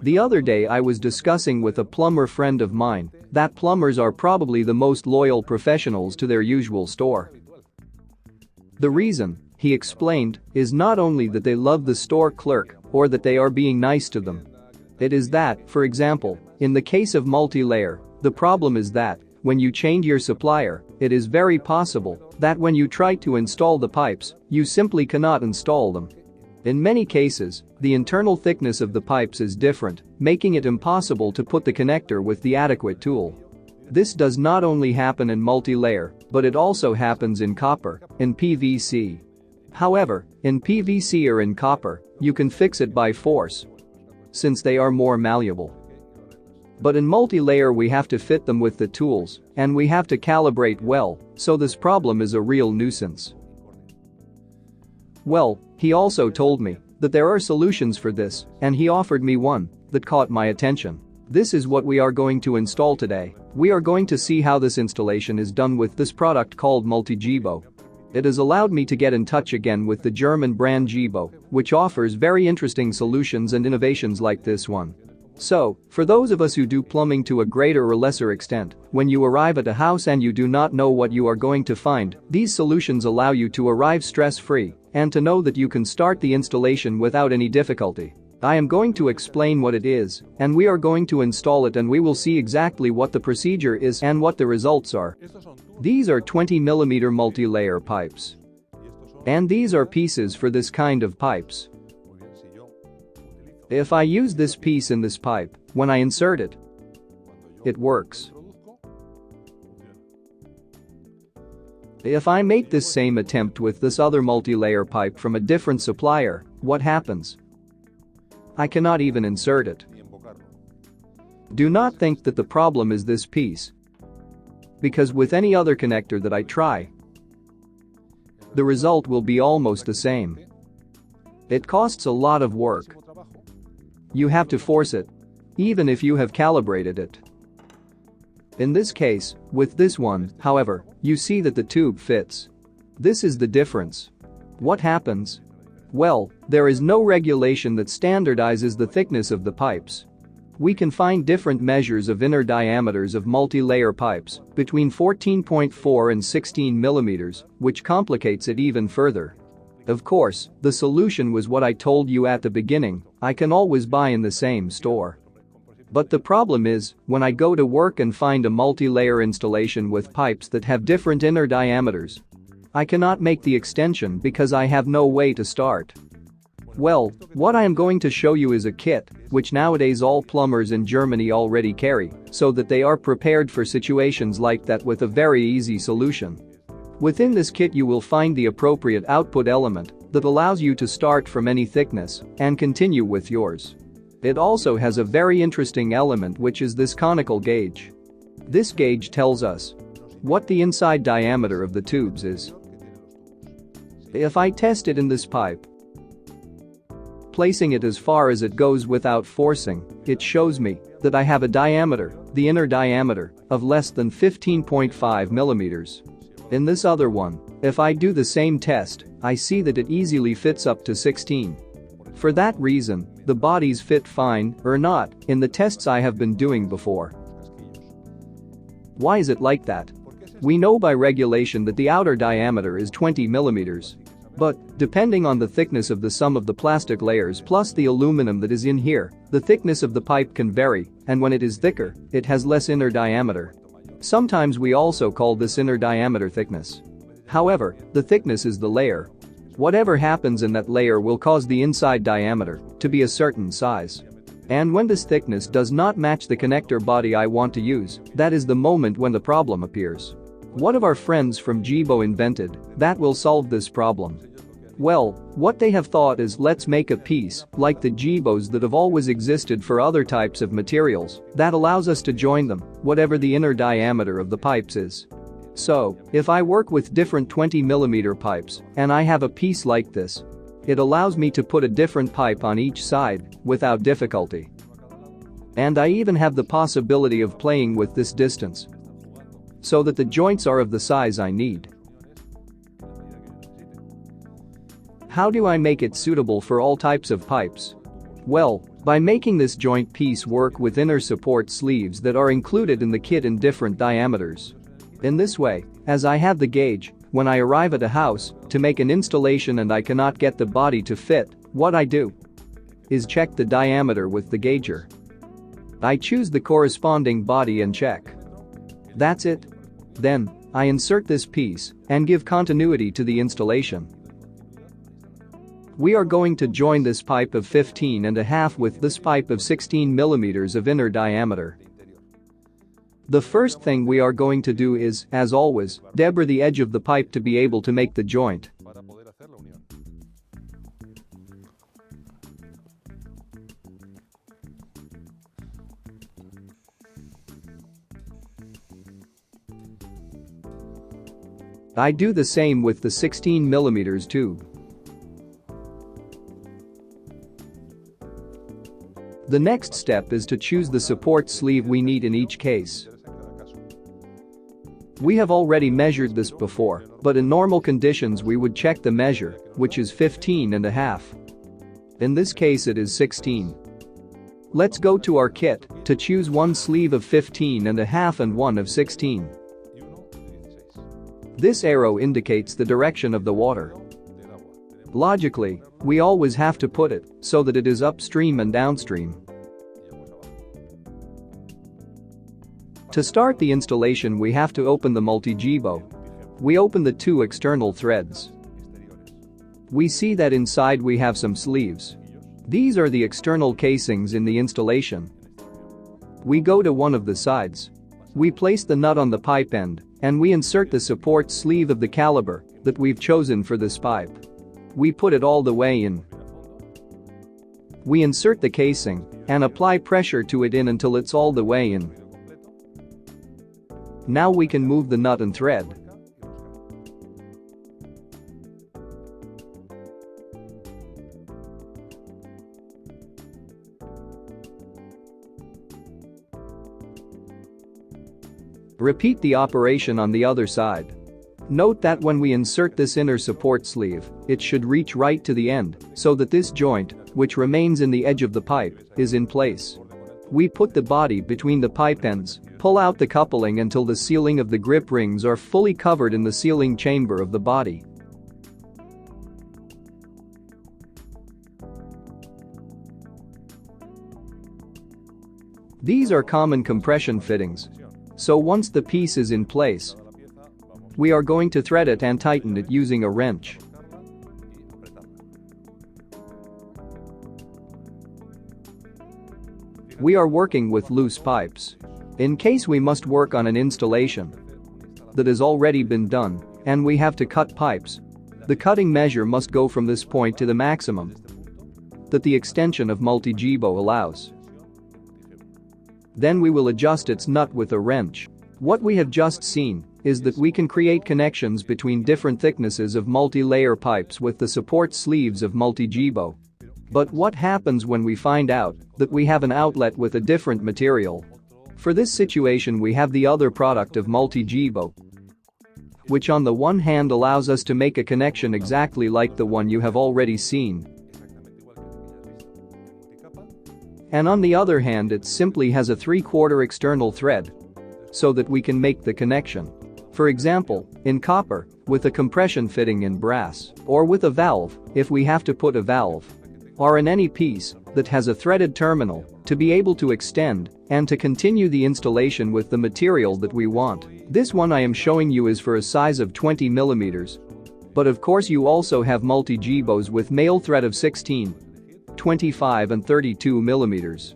The other day I was discussing with a plumber friend of mine that plumbers are probably the most loyal professionals to their usual store. The reason, he explained, is not only that they love the store clerk or that they are being nice to them. It is that, for example, in the case of Multilayer, the problem is that when you change your supplier, it is very possible that when you try to install the pipes, you simply cannot install them. In many cases, the internal thickness of the pipes is different, making it impossible to put the connector with the adequate tool. This does not only happen in multilayer, but it also happens in copper, in PVC. However, in PVC or in copper, you can fix it by force, since they are more malleable. But in multilayer we have to fit them with the tools, and we have to calibrate well, so this problem is a real nuisance. Well, he also told me that there are solutions for this, and he offered me one that caught my attention. This is what we are going to install today. We are going to see how this installation is done with this product called Multigebo. It has allowed me to get in touch again with the German brand Gebo, which offers very interesting solutions and innovations like this one. So, for those of us who do plumbing to a greater or lesser extent, when you arrive at a house and you do not know what you are going to find, these solutions allow you to arrive stress-free and to know that you can start the installation without any difficulty. I am going to explain what it is, and we are going to install it, and we will see exactly what the procedure is and what the results are. These are 20mm multi-layer pipes. And these are pieces for this kind of pipes. If I use this piece in this pipe, when I insert it, it works. If I make this same attempt with this other multi-layer pipe from a different supplier, what happens? I cannot even insert it. Do not think that the problem is this piece, because with any other connector that I try, the result will be almost the same. It costs a lot of work. You have to force it, even if you have calibrated it. In this case, with this one, however, you see that the tube fits. This is the difference. What happens? Well, there is no regulation that standardizes the thickness of the pipes. We can find different measures of inner diameters of multi-layer pipes between 14.4 and 16 millimeters, which complicates it even further. Of course, the solution was what I told you at the beginning, I can always buy in the same store. But the problem is, when I go to work and find a multi-layer installation with pipes that have different inner diameters, I cannot make the extension because I have no way to start. Well, what I am going to show you is a kit, which nowadays all plumbers in Germany already carry, so that they are prepared for situations like that with a very easy solution. Within this kit you will find the appropriate output element that allows you to start from any thickness and continue with yours. It also has a very interesting element, which is this conical gauge. This gauge tells us what the inside diameter of the tubes is. If I test it in this pipe, placing it as far as it goes without forcing, it shows me that I have a diameter, the inner diameter, of less than 15.5 millimeters. In this other one, if I do the same test, I see that it easily fits up to 16. For that reason, the bodies fit fine, or not, in the tests I have been doing before. Why is it like that? We know by regulation that the outer diameter is 20 millimeters. But, depending on the thickness of the sum of the plastic layers plus the aluminum that is in here, the thickness of the pipe can vary, and when it is thicker, it has less inner diameter. Sometimes we also call this inner diameter thickness. However, the thickness is the layer. Whatever happens in that layer will cause the inside diameter to be a certain size. And when this thickness does not match the connector body I want to use, that is the moment when the problem appears. One of our friends from Gebo invented that will solve this problem. Well, what they have thought is, let's make a piece like the Gebos that have always existed for other types of materials that allows us to join them, whatever the inner diameter of the pipes is. So, if I work with different 20mm pipes and I have a piece like this, it allows me to put a different pipe on each side without difficulty. And I even have the possibility of playing with this distance so that the joints are of the size I need. How do I make it suitable for all types of pipes? Well, by making this joint piece work with inner support sleeves that are included in the kit in different diameters. In this way, as I have the gauge, when I arrive at a house to make an installation and I cannot get the body to fit, what I do is check the diameter with the gauger. I choose the corresponding body and check. That's it. Then, I insert this piece and give continuity to the installation. We are going to join this pipe of 15.5 with this pipe of 16 mm of inner diameter. The first thing we are going to do is, as always, deburr the edge of the pipe to be able to make the joint. I do the same with the 16 mm tube. The next step is to choose the support sleeve we need in each case. We have already measured this before, but in normal conditions we would check the measure, which is 15.5. In this case it is 16. Let's go to our kit to choose one sleeve of 15.5 and one of 16. This arrow indicates the direction of the water. Logically, we always have to put it so that it is upstream and downstream. To start the installation we have to open the Multijebo. We open the two external threads. We see that inside we have some sleeves. These are the external casings in the installation. We go to one of the sides. We place the nut on the pipe end and we insert the support sleeve of the caliber that we've chosen for this pipe. We put it all the way in. We insert the casing and apply pressure to it in until it's all the way in. Now we can move the nut and thread. Repeat the operation on the other side. Note that when we insert this inner support sleeve, it should reach right to the end so that this joint, which remains in the edge of the pipe, is in place. We put the body between the pipe ends, pull out the coupling until the sealing of the grip rings are fully covered in the sealing chamber of the body. These are common compression fittings. So once the piece is in place, we are going to thread it and tighten it using a wrench. We are working with loose pipes. In case we must work on an installation that has already been done and we have to cut pipes, the cutting measure must go from this point to the maximum that the extension of Multijebo allows. Then we will adjust its nut with a wrench. What we have just seen is that we can create connections between different thicknesses of multi-layer pipes with the support sleeves of Multijebo. But what happens when we find out that we have an outlet with a different material? For this situation we have the other product of Multijebo, which on the one hand allows us to make a connection exactly like the one you have already seen. And on the other hand it simply has a 3/4 external thread so that we can make the connection. For example, in copper, with a compression fitting in brass, or with a valve, if we have to put a valve, or in any piece that has a threaded terminal to be able to extend and to continue the installation with the material that we want. This one I am showing you is for a size of 20 mm. But of course you also have Multijebos with male thread of 16, 25 and 32 mm.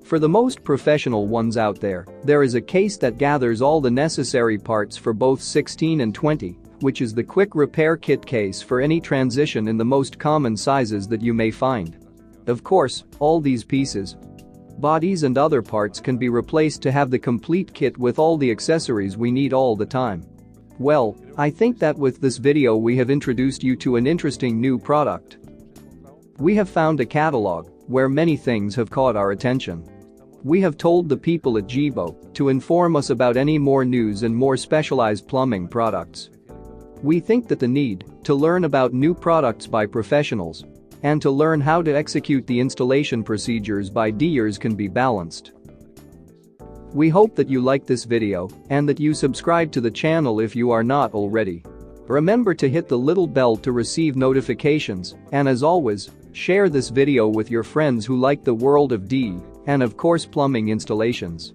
For the most professional ones out there is a case that gathers all the necessary parts for both 16 and 20, which is the quick repair kit case for any transition in the most common sizes that you may find. Of course, all these pieces, bodies and other parts can be replaced to have the complete kit with all the accessories we need all the time. Well, I think that with this video we have introduced you to an interesting new product. We have found a catalog where many things have caught our attention. We have told the people at Gebo to inform us about any more news and more specialized plumbing products. We think that the need to learn about new products by professionals and to learn how to execute the installation procedures by D'ers can be balanced. We hope that you like this video and that you subscribe to the channel if you are not already. Remember to hit the little bell to receive notifications, and as always, share this video with your friends who like the world of D and of course plumbing installations.